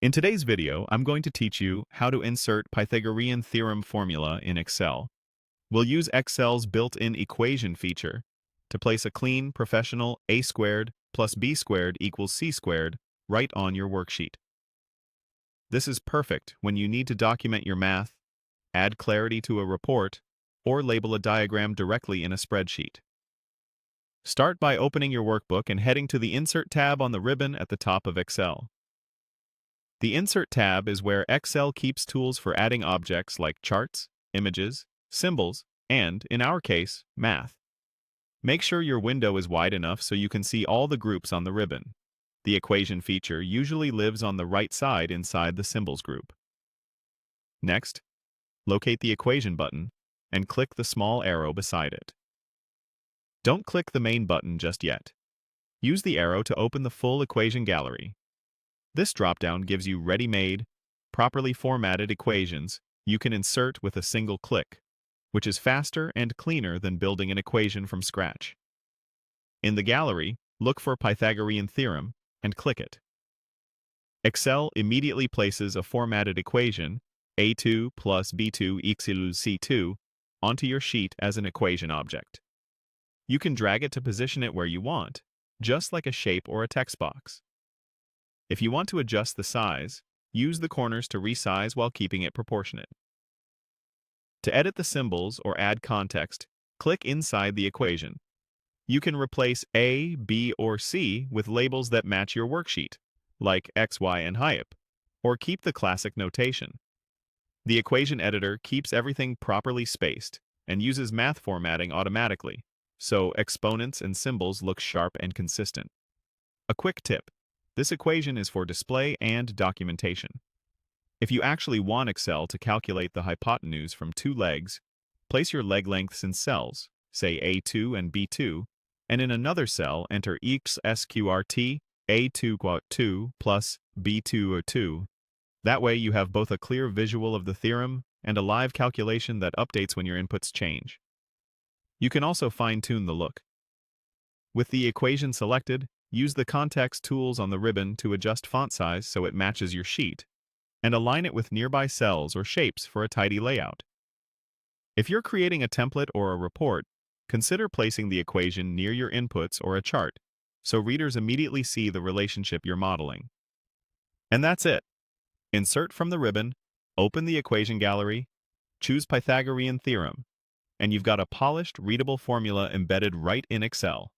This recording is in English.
In today's video, I'm going to teach you how to insert Pythagorean Theorem formula in Excel. We'll use Excel's built-in equation feature to place a clean, professional a squared plus b squared equals c squared right on your worksheet. This is perfect when you need to document your math, add clarity to a report, or label a diagram directly in a spreadsheet. Start by opening your workbook and heading to the Insert tab on the ribbon at the top of Excel. The Insert tab is where Excel keeps tools for adding objects like charts, images, symbols, and, in our case, math. Make sure your window is wide enough so you can see all the groups on the ribbon. The equation feature usually lives on the right side inside the symbols group. Next, locate the equation button and click the small arrow beside it. Don't click the main button just yet. Use the arrow to open the full equation gallery. This dropdown gives you ready-made, properly formatted equations you can insert with a single click, which is faster and cleaner than building an equation from scratch. In the gallery, look for Pythagorean Theorem and click it. Excel immediately places a formatted equation, a2 plus b2 equals c2, onto your sheet as an equation object. You can drag it to position it where you want, just like a shape or a text box. If you want to adjust the size, use the corners to resize while keeping it proportionate. To edit the symbols or add context, click inside the equation. You can replace A, B, or C with labels that match your worksheet, like X, Y, and hype, or keep the classic notation. The equation editor keeps everything properly spaced and uses math formatting automatically, so exponents and symbols look sharp and consistent. A quick tip: this equation is for display and documentation. If you actually want Excel to calculate the hypotenuse from two legs, place your leg lengths in cells, say A2 and B2, and in another cell enter equals SQRT A2 plus B2 That way you have both a clear visual of the theorem and a live calculation that updates when your inputs change. You can also fine-tune the look. With the equation selected, use the context tools on the ribbon to adjust font size so it matches your sheet, and align it with nearby cells or shapes for a tidy layout. If you're creating a template or a report, consider placing the equation near your inputs or a chart, so readers immediately see the relationship you're modeling. And that's it. Insert from the ribbon, open the equation gallery, choose Pythagorean Theorem, and you've got a polished, readable formula embedded right in Excel.